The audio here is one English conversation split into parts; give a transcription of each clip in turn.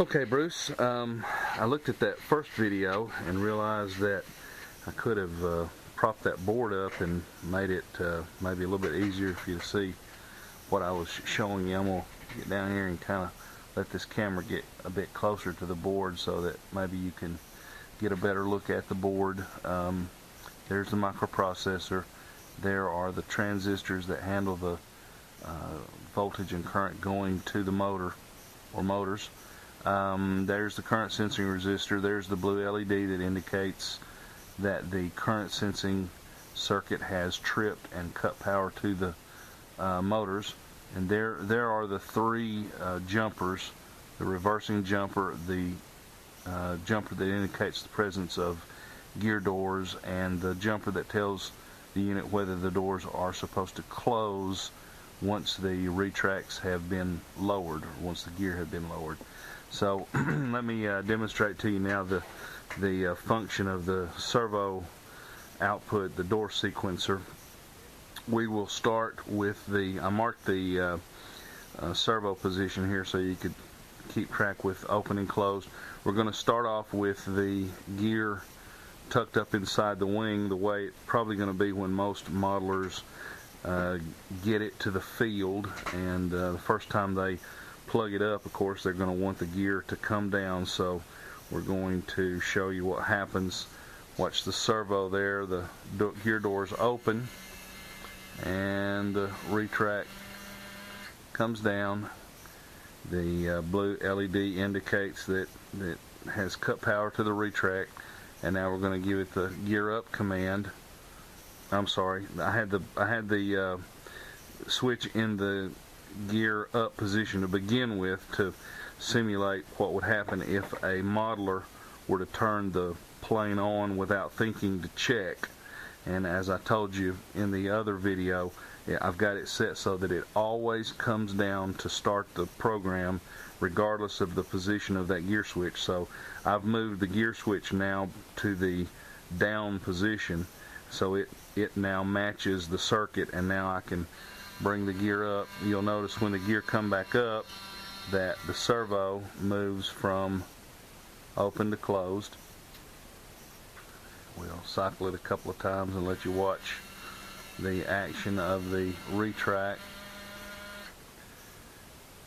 Okay, Bruce, I looked at that first video and realized that I could have propped that board up and made it maybe a little bit easier for you to see what I was showing you. I'm going to get down here and kind of let this camera get a bit closer to the board so that maybe you can get a better look at the board. There's the microprocessor. There are the transistors that handle the voltage and current going to the motor or motors. There's the current sensing resistor. There's the blue LED that indicates that the current sensing circuit has tripped and cut power to the motors. And there are the three jumpers: the reversing jumper, the jumper that indicates the presence of gear doors, and the jumper that tells the unit whether the doors are supposed to close once the retracts have been lowered, or once the gear have been lowered. So let me demonstrate to you now the function of the servo output, the door sequencer. We will start with I marked the servo position here so you could keep track with open and closed. We're going to start off with the gear tucked up inside the wing, the way it's probably going to be when most modelers get it to the field, and the first time they plug it up, of course, they're going to want the gear to come down. So we're going to show you what happens. Watch the servo there. The gear doors open and the retract comes down. The blue LED indicates that it has cut power to the retract, and now we're going to give it the gear up command. I'm sorry, I had the switch in the gear up position to begin with to simulate what would happen if a modeler were to turn the plane on without thinking to check. And as I told you in the other video, I've got it set so that it always comes down to start the program regardless of the position of that gear switch. So I've moved the gear switch now to the down position, so it now matches the circuit, and now I can bring the gear up. You'll notice when the gear come back up that the servo moves from open to closed. We'll cycle it a couple of times and let you watch the action of the retract.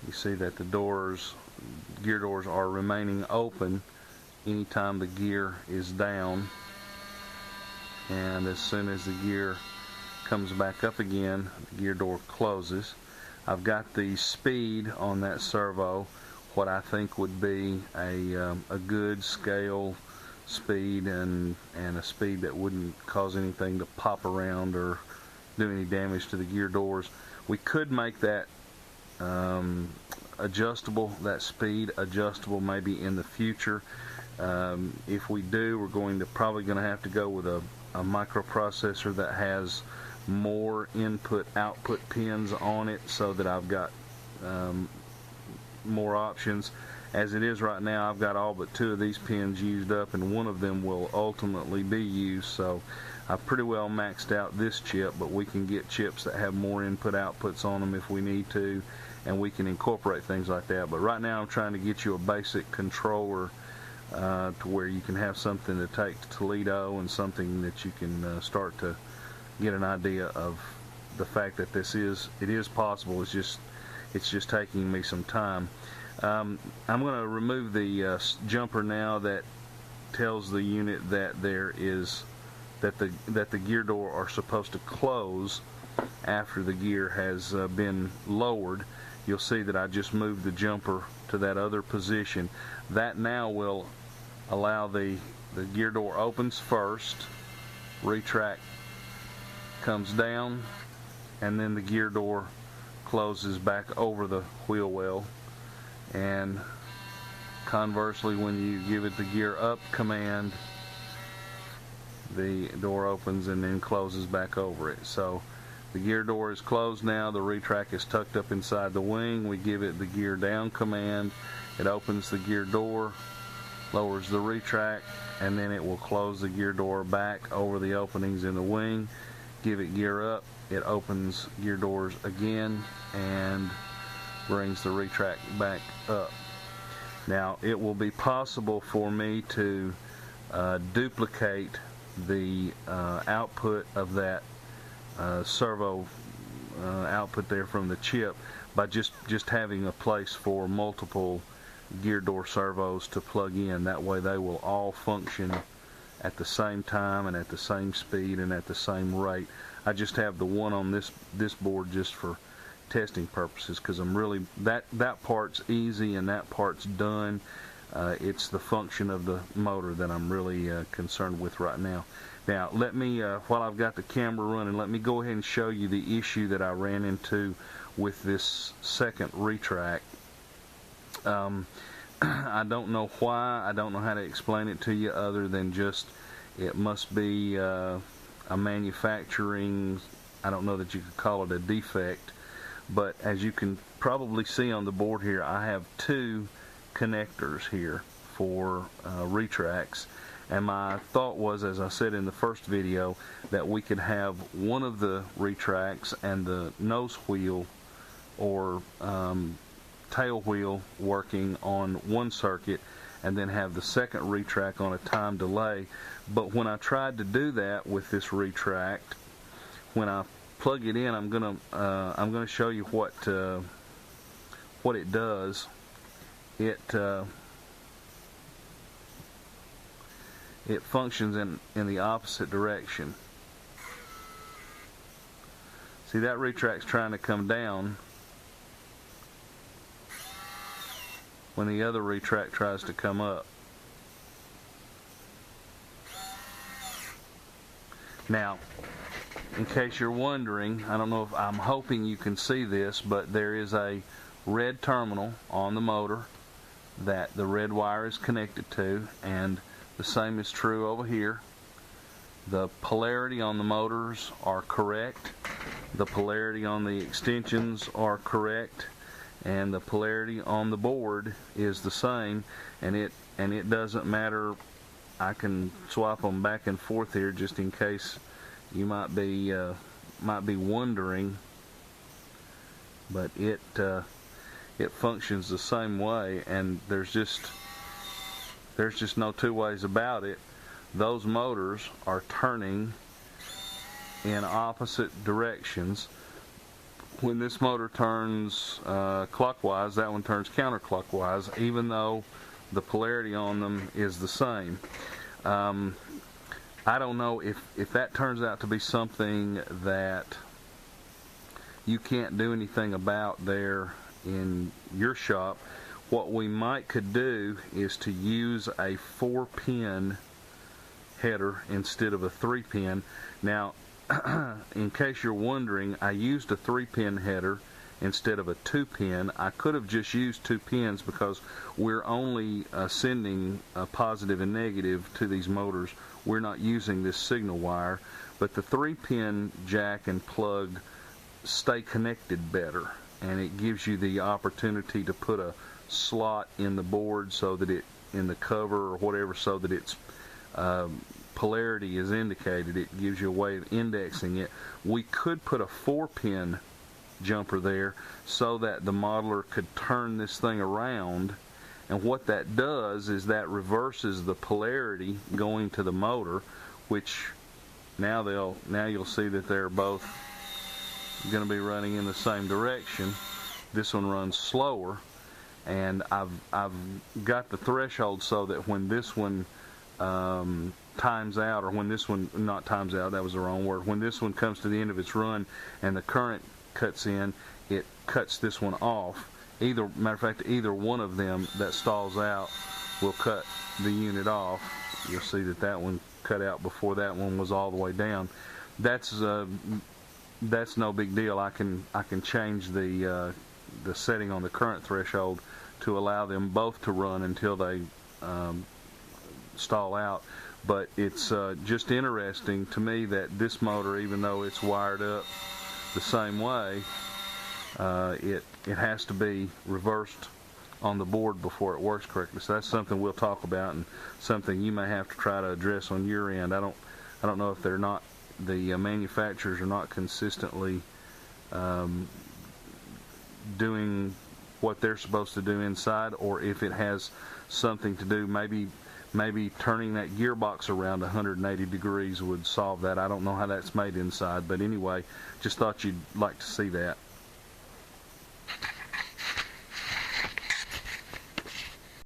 You see that the gear doors are remaining open anytime the gear is down, and as soon as the gear comes back up again, the gear door closes. I've got the speed on that servo, what I think would be a good scale speed, and a speed that wouldn't cause anything to pop around or do any damage to the gear doors. We could make that adjustable, that speed adjustable, maybe in the future. If we do, we're probably going to have to go with a microprocessor that has more input output pins on it, so that I've got more options. As it is right now, I've got all but 2 of these pins used up, and one of them will ultimately be used. So I've pretty well maxed out this chip, but we can get chips that have more input outputs on them if we need to, and we can incorporate things like that. But right now I'm trying to get you a basic controller to where you can have something to take to Toledo, and something that you can start to get an idea of the fact that it is possible. It's just taking me some time. I'm going to remove the jumper now that tells the unit that that the gear door are supposed to close after the gear has been lowered. You'll see that I just moved the jumper to that other position. That now will allow the gear door opens first, retract comes down, and then the gear door closes back over the wheel well. And conversely, when you give it the gear up command, the door opens and then closes back over it. So the gear door is closed now, the retract is tucked up inside the wing. We give it the gear down command, it opens the gear door, lowers the retract, and then it will close the gear door back over the openings in the wing. Give it gear up, it opens gear doors again and brings the retract back up. Now it will be possible for me to duplicate the output of that servo output there from the chip by just having a place for multiple gear door servos to plug in. That way they will all function at the same time and at the same speed and at the same rate. I just have the one on this board just for testing purposes, because I'm really that part's easy and that part's done. It's the function of the motor that I'm really concerned with right now. Now let me, while I've got the camera running, let me go ahead and show you the issue that I ran into with this second retract. I don't know why, I don't know how to explain it to you other than just it must be a manufacturing, I don't know that you could call it a defect, but as you can probably see on the board here, I have two connectors here for retracts, and my thought was, as I said in the first video, that we could have one of the retracts and the nose wheel or tail wheel working on one circuit and then have the second retract on a time delay. But when I tried to do that with this retract, when I plug it in, I'm gonna show you what it does. It functions in the opposite direction. See, that retract's trying to come down when the other retract tries to come up. Now, in case you're wondering, I don't know if I'm hoping you can see this, but there is a red terminal on the motor that the red wire is connected to, and the same is true over here. The polarity on the motors are correct. The polarity on the extensions are correct, and the polarity on the board is the same, and it doesn't matter. I can swap them back and forth here just in case you might be wondering, but it functions the same way, and there's just no two ways about it. Those motors are turning in opposite directions. When this motor turns clockwise, that one turns counterclockwise, even though the polarity on them is the same. I don't know if that turns out to be something that you can't do anything about there in your shop. What we could do is to use a 4-pin header instead of a 3-pin. Now, in case you're wondering, I used a 3-pin header instead of a 2-pin. I could have just used 2 pins because we're only sending a positive and negative to these motors. We're not using this signal wire, but the 3-pin jack and plug stay connected better, and it gives you the opportunity to put a slot in the board so that in the cover or whatever, so that its polarity is indicated. It gives you a way of indexing it. We could put a 4-pin jumper there so that the modeler could turn this thing around, and what that does is that reverses the polarity going to the motor, which now you'll see that they're both going to be running in the same direction. This one runs slower, and I've got the threshold so that when this one times out, or when this one, not times out, that was the wrong word, when this one comes to the end of its run and the current cuts in, it cuts this one off. Matter of fact, either one of them that stalls out will cut the unit off. You'll see that one cut out before that one was all the way down. That's no big deal. I can change the setting on the current threshold to allow them both to run until they stall out. But it's just interesting to me that this motor, even though it's wired up the same way, it has to be reversed on the board before it works correctly. So that's something we'll talk about, and something you may have to try to address on your end. I don't know if the manufacturers are not consistently doing what they're supposed to do inside, or if it has something to do, maybe turning that gearbox around 180 degrees would solve that. I don't know how that's made inside, but anyway, just thought you'd like to see that.